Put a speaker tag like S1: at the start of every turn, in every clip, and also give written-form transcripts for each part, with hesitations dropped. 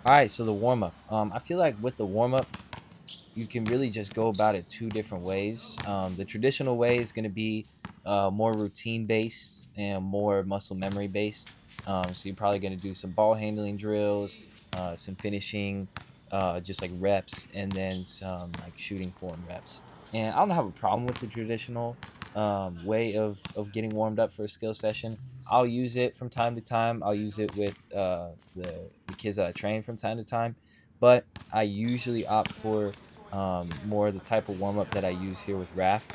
S1: All right, so the warm up. I feel like with the warm up, you can really just go about it two different ways. The traditional way is going to be more routine based and more muscle memory based. So you're probably going to do some ball handling drills, some finishing, just like reps, and then some like shooting form reps. And I don't have a problem with the traditional way of getting warmed up for a skill session. I'll use it from time to time. I'll use it with the kids that I train from time to time, but I usually opt for more the type of warm up that I use here with RAF.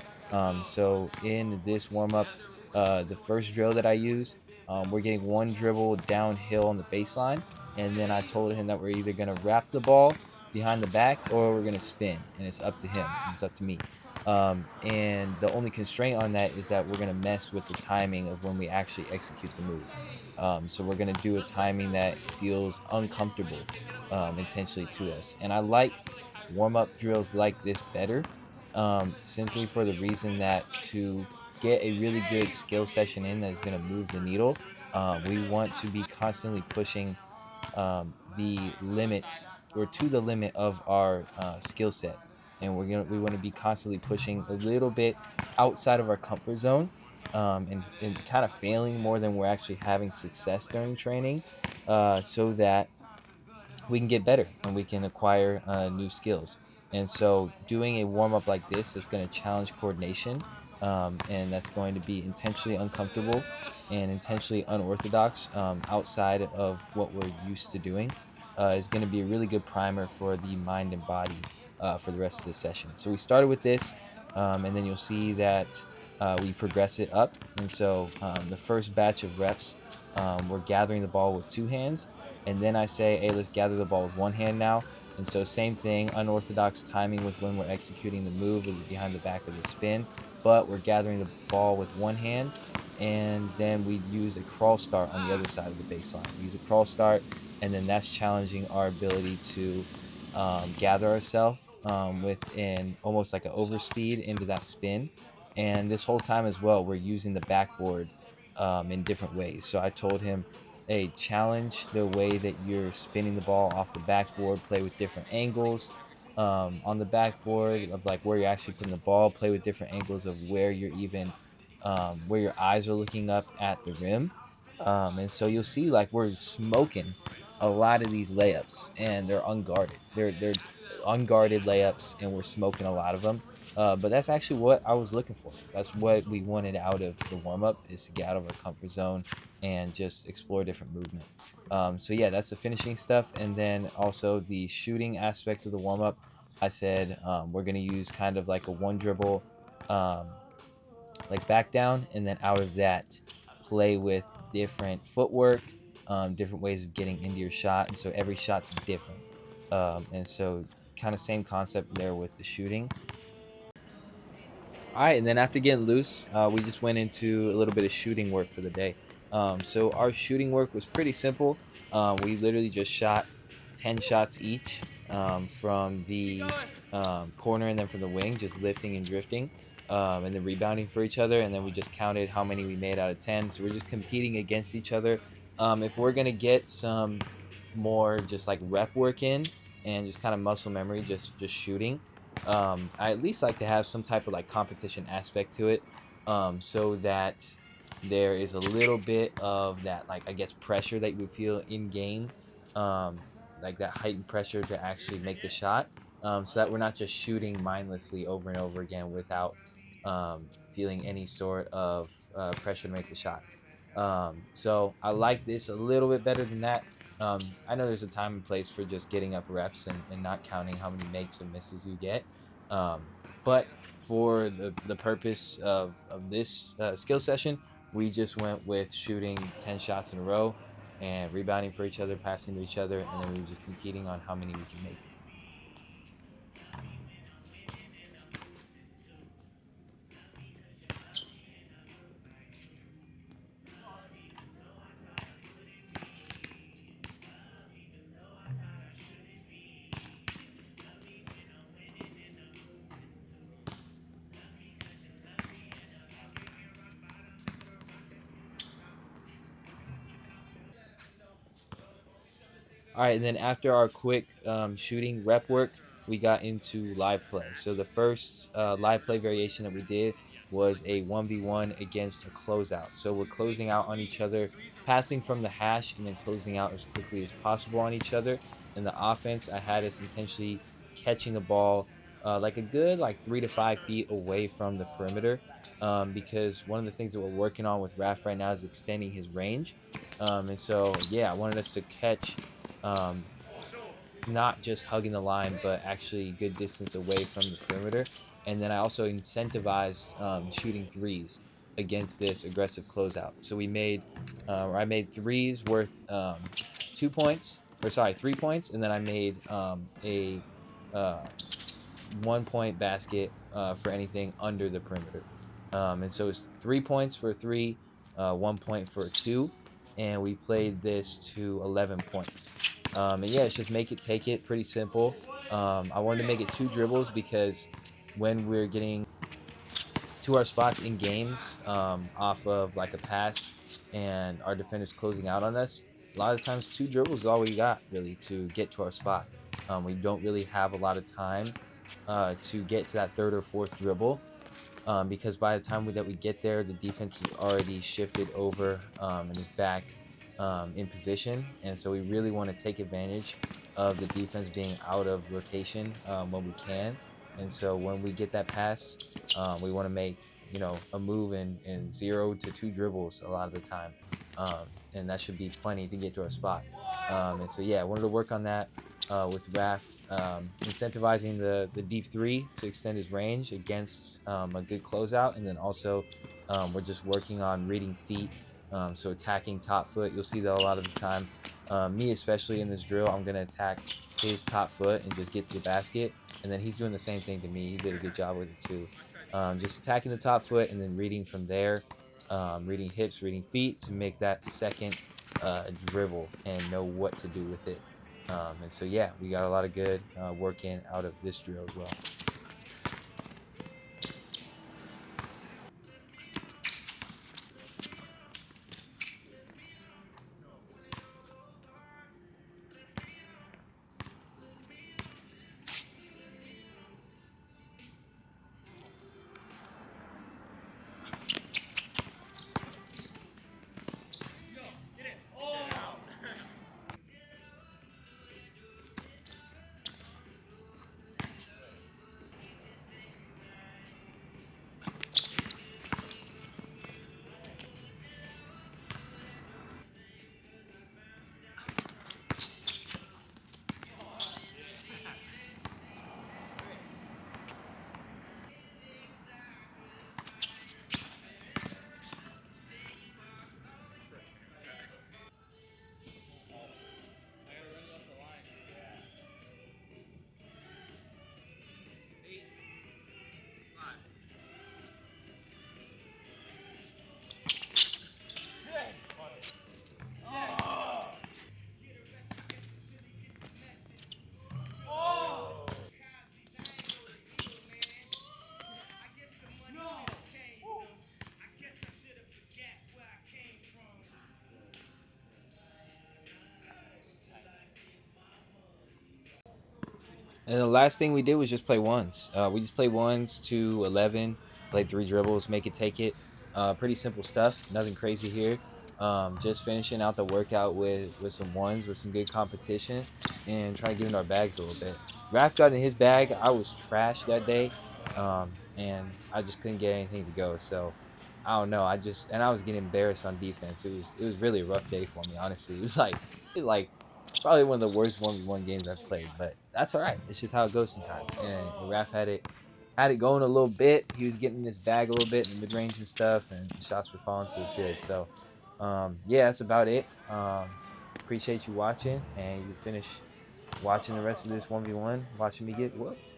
S1: So in this warm up, the first drill that I use, we're getting one dribble downhill on the baseline, and then I told him that we're either going to wrap the ball behind the back or we're going to spin, and it's up to him. And it's up to me. And the only constraint on that is that we're going to mess with the timing of when we actually execute the move. So we're going to do a timing that feels uncomfortable intentionally to us. And I like warm up drills like this better, simply for the reason that to get a really good skill session in that is going to move the needle, we want to be constantly pushing the limit or to the limit of our skill set, and we want to be constantly pushing a little bit outside of our comfort zone, and kind of failing more than we're actually having success during training, so that we can get better and we can acquire new skills. And so, doing a warm up like this is going to challenge coordination, and that's going to be intentionally uncomfortable and intentionally unorthodox, outside of what we're used to doing. Is going to be a really good primer for the mind and body for the rest of the session. So, we started with this, and then you'll see that we progress it up. And so, the first batch of reps, we're gathering the ball with two hands, and then I say, hey, let's gather the ball with one hand now. And so same thing, unorthodox timing with when we're executing the move behind the back of the spin, but we're gathering the ball with one hand. And then we use a crawl start on the other side of the baseline. We use a crawl start, and then that's challenging our ability to gather ourselves within almost like an overspeed into that spin. And this whole time as well, we're using the backboard in different ways. So I told him, hey, challenge the way that you're spinning the ball off the backboard, play with different angles on the backboard of like where you're actually putting the ball, play with different angles of where you're even where your eyes are looking up at the rim. And so you'll see like we're smoking a lot of these layups, and they're unguarded. They're unguarded layups, and we're smoking a lot of them. But that's actually what I was looking for. That's what we wanted out of the warm up, is to get out of our comfort zone and just explore different movement. So yeah, that's the finishing stuff, and then also the shooting aspect of the warm up. I said we're gonna use kind of like a one dribble, um, like back down, and then out of that, play with different footwork, different ways of getting into your shot, and so every shot's different. And so kind of same concept there with the shooting. All right, and then after getting loose, we just went into a little bit of shooting work for the day. So our shooting work was pretty simple. We literally just shot 10 shots each, from the corner and then from the wing, just lifting and drifting, and then rebounding for each other. And then we just counted how many we made out of 10. So we're just competing against each other. If we're going to get some more just like rep work in and just kind of muscle memory, just shooting, I at least like to have some type of like competition aspect to it, so that there is a little bit of that, like, I guess, pressure that you would feel in game, um, like that heightened pressure to actually make the shot, so that we're not just shooting mindlessly over and over again without feeling any sort of pressure to make the shot. So I like this a little bit better than that. I know there's a time and place for just getting up reps and not counting how many makes or misses you get. Um, but for the purpose of this skill session, we just went with shooting 10 shots in a row and rebounding for each other, passing to each other, and then we were just competing on how many we can make. All right, and then after our quick shooting rep work, we got into live play. So the first live play variation that we did was a 1v1 against a closeout. So we're closing out on each other, passing from the hash, and then closing out as quickly as possible on each other. In the offense, I had us intentionally catching the ball like a good like 3 to 5 feet away from the perimeter, because one of the things that we're working on with Raf right now is extending his range. And so, yeah, I wanted us to catch um, not just hugging the line, but actually good distance away from the perimeter. And then I also incentivized shooting threes against this aggressive closeout. So I made threes worth 2 points, or sorry, 3 points, and then I made a uh, 1 point basket for anything under the perimeter. And so it's 3 points for a three, 1 point for a two, and we played this to 11 points. And yeah, it's just make it, take it, pretty simple. I wanted to make it two dribbles because when we're getting to our spots in games off of like a pass and our defenders closing out on us, a lot of times two dribbles is all we got really to get to our spot. We don't really have a lot of time to get to that third or fourth dribble, because by the time that we get there, the defense is already shifted over and is back in position. And so we really want to take advantage of the defense being out of rotation when we can. And so when we get that pass, we want to make a move in 0 to 2 dribbles a lot of the time, and that should be plenty to get to our spot. And so yeah, I wanted to work on that with Raf, incentivizing the deep three to extend his range against a good closeout. And then also we're just working on reading feet, so attacking top foot. You'll see that a lot of the time, me especially in this drill, I'm going to attack his top foot and just get to the basket. And then he's doing the same thing to me. He did a good job with it too. Just attacking the top foot and then reading from there, reading hips, reading feet to make that second dribble and know what to do with it. And so, yeah, we got a lot of good work in out of this drill as well. And the last thing we did was just play ones. We just played ones to 11, played three dribbles, make it, take it. Pretty simple stuff. Nothing crazy here. Just finishing out the workout with some ones, with some good competition, and trying to get into our bags a little bit. Raph got in his bag. I was trash that day, and I just couldn't get anything to go. So I don't know. I was getting embarrassed on defense. It was really a rough day for me. Honestly, it was like probably one of the worst 1v1 games I've played, but that's all right. It's just how it goes sometimes. And Raph had it going a little bit. He was getting in his bag a little bit in the mid range and stuff, and the shots were falling, so it was good. So, yeah, that's about it. Appreciate you watching, and you finish watching the rest of this 1v1, watching me get whooped.